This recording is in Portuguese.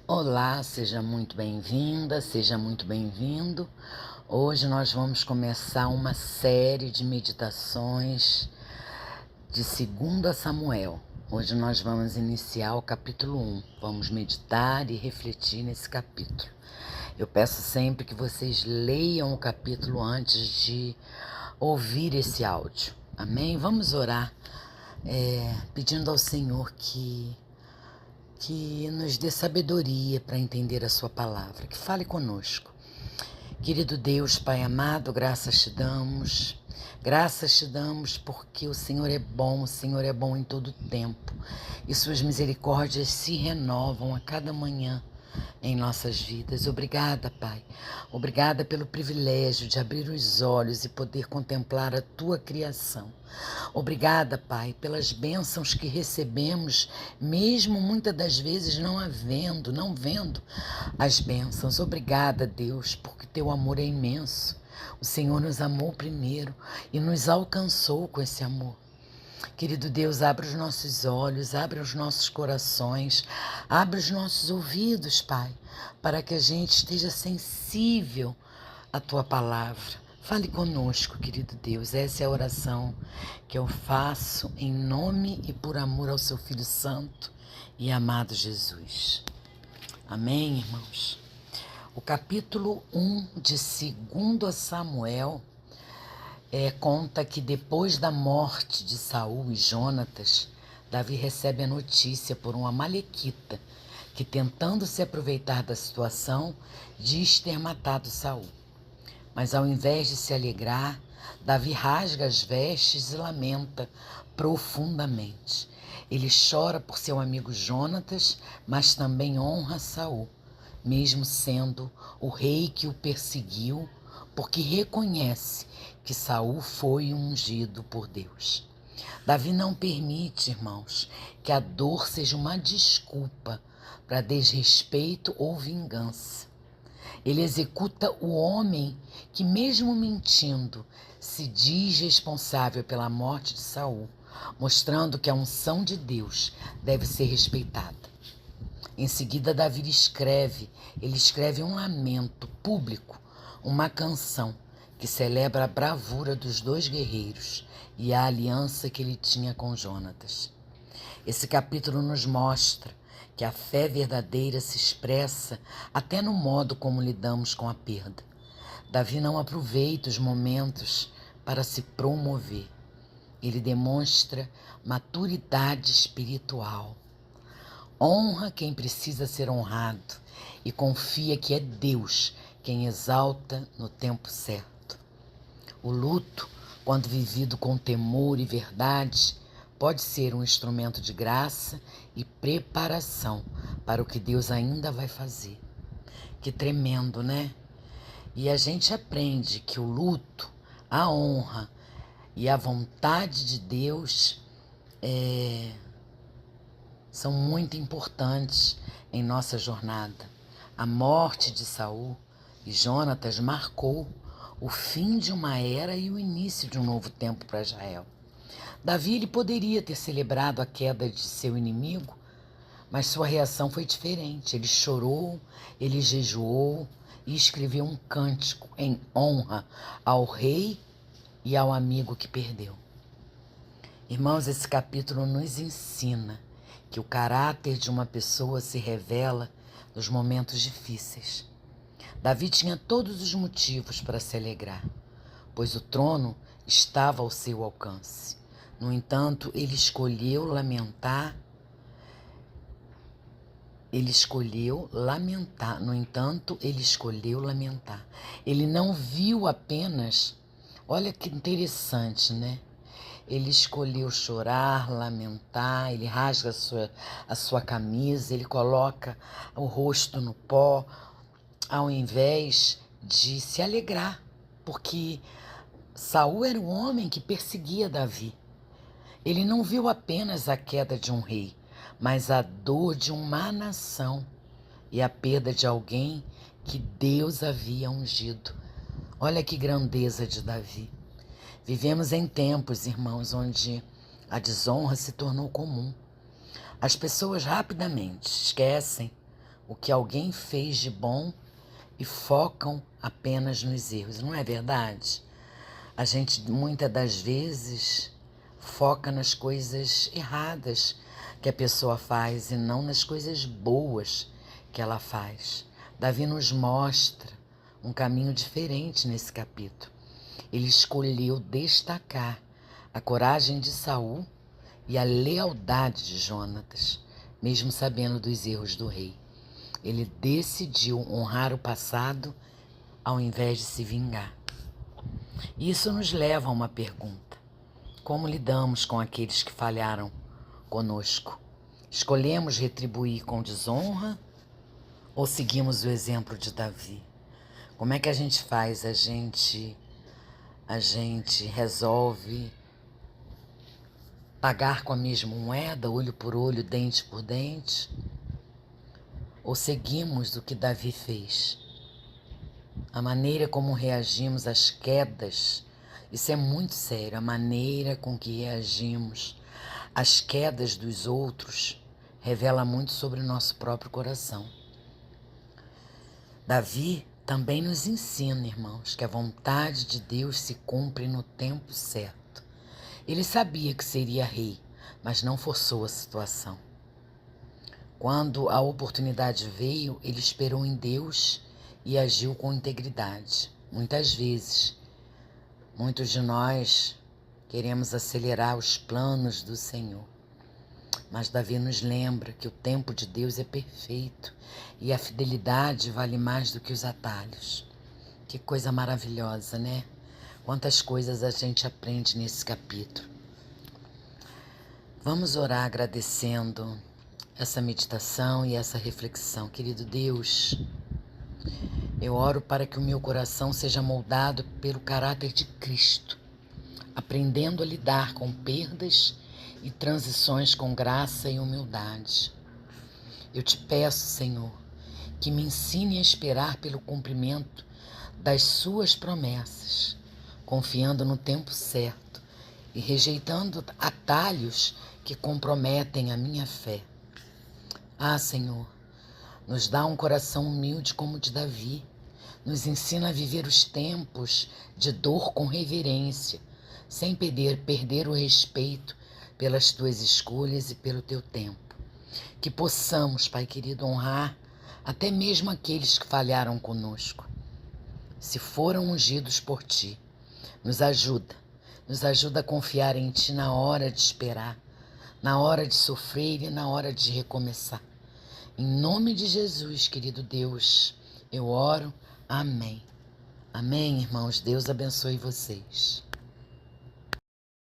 Olá, seja muito bem-vinda, seja muito bem-vindo. Hoje nós vamos começar uma série de meditações de 2 Samuel. Hoje nós vamos iniciar o capítulo 1. Vamos meditar e refletir nesse capítulo. Eu peço sempre que vocês leiam o capítulo antes de ouvir esse áudio. Amém? Vamos orar pedindo ao Senhor que nos dê sabedoria para entender a sua palavra, que fale conosco. Querido Deus, Pai amado, graças te damos porque o Senhor é bom em todo tempo e suas misericórdias se renovam a cada manhã em nossas vidas. Obrigada, Pai. Obrigada pelo privilégio de abrir os olhos e poder contemplar a Tua criação. Obrigada, Pai, pelas bênçãos que recebemos, mesmo muitas das vezes não vendo as bênçãos. Obrigada, Deus, porque Teu amor é imenso. O Senhor nos amou primeiro e nos alcançou com esse amor. Querido Deus, abre os nossos olhos, abre os nossos corações, abre os nossos ouvidos, Pai, para que a gente esteja sensível à Tua palavra. Fale conosco, querido Deus. Essa é a oração que eu faço em nome e por amor ao Seu Filho Santo e amado Jesus. Amém, irmãos? O capítulo 1 de 2 Samuel conta que depois da morte de Saul e Jonatas, Davi recebe a notícia por um amalequita que, tentando se aproveitar da situação, diz ter matado Saul. Mas ao invés de se alegrar, Davi rasga as vestes e lamenta profundamente. Ele chora por seu amigo Jonatas, mas também honra Saul, mesmo sendo o rei que o perseguiu, porque reconhece que Saul foi ungido por Deus. Davi não permite, irmãos, que a dor seja uma desculpa para desrespeito ou vingança. Ele executa o homem que, mesmo mentindo, se diz responsável pela morte de Saul, mostrando que a unção de Deus deve ser respeitada. Em seguida, Davi ele escreve um lamento público, uma canção que celebra a bravura dos dois guerreiros e a aliança que ele tinha com Jonatas. Esse capítulo nos mostra que a fé verdadeira se expressa até no modo como lidamos com a perda. Davi não aproveita os momentos para se promover. Ele demonstra maturidade espiritual. Honra quem precisa ser honrado e confia que é Deus quem exalta no tempo certo. O luto, quando vivido com temor e verdade, pode ser um instrumento de graça e preparação para o que Deus ainda vai fazer. Que tremendo, né? E a gente aprende que o luto, a honra e a vontade de Deus são muito importantes em nossa jornada. A morte de Saul e Jonatas marcou o fim de uma era e o início de um novo tempo para Israel. Davi ele poderia ter celebrado a queda de seu inimigo, mas sua reação foi diferente. Ele chorou, ele jejuou e escreveu um cântico em honra ao rei e ao amigo que perdeu. Irmãos, esse capítulo nos ensina que o caráter de uma pessoa se revela nos momentos difíceis. Davi tinha todos os motivos para se alegrar, pois o trono estava ao seu alcance. No entanto, ele escolheu lamentar. Ele não viu apenas, olha que interessante, né? Ele escolheu chorar, lamentar, ele rasga a sua camisa, ele coloca o rosto no pó, ao invés de se alegrar, porque Saul era o homem que perseguia Davi. Ele não viu apenas a queda de um rei, mas a dor de uma nação e a perda de alguém que Deus havia ungido. Olha que grandeza de Davi. Vivemos em tempos, irmãos, onde a desonra se tornou comum. As pessoas rapidamente esquecem o que alguém fez de bom e focam apenas nos erros. Não é verdade? A gente muitas das vezes foca nas coisas erradas que a pessoa faz e não nas coisas boas que ela faz. Davi nos mostra um caminho diferente nesse capítulo. Ele escolheu destacar a coragem de Saul e a lealdade de Jonatas, mesmo sabendo dos erros do rei. Ele decidiu honrar o passado ao invés de se vingar. Isso nos leva a uma pergunta: como lidamos com aqueles que falharam conosco? Escolhemos retribuir com desonra ou seguimos o exemplo de Davi? Como é que a gente faz? A gente resolve pagar com a mesma moeda, olho por olho, dente por dente? Ou seguimos o que Davi fez? A maneira como reagimos às quedas, isso é muito sério, a maneira com que reagimos às quedas dos outros revela muito sobre o nosso próprio coração. Davi também nos ensina, irmãos, que a vontade de Deus se cumpre no tempo certo. Ele sabia que seria rei, mas não forçou a situação. Quando a oportunidade veio, ele esperou em Deus e agiu com integridade. Muitas vezes, muitos de nós queremos acelerar os planos do Senhor. Mas Davi nos lembra que o tempo de Deus é perfeito e a fidelidade vale mais do que os atalhos. Que coisa maravilhosa, né? Quantas coisas a gente aprende nesse capítulo. Vamos orar agradecendo essa meditação e essa reflexão. Querido Deus, eu oro para que o meu coração seja moldado pelo caráter de Cristo, aprendendo a lidar com perdas e transições com graça e humildade. Eu te peço, Senhor, que me ensine a esperar pelo cumprimento das suas promessas, confiando no tempo certo e rejeitando atalhos que comprometem a minha fé. Ah, Senhor, nos dá um coração humilde como o de Davi. Nos ensina a viver os tempos de dor com reverência, sem perder o respeito pelas tuas escolhas e pelo teu tempo. Que possamos, Pai querido, honrar até mesmo aqueles que falharam conosco. Se foram ungidos por ti, nos ajuda a confiar em ti na hora de esperar, na hora de sofrer e na hora de recomeçar. Em nome de Jesus, querido Deus, eu oro. Amém. Amém, irmãos. Deus abençoe vocês.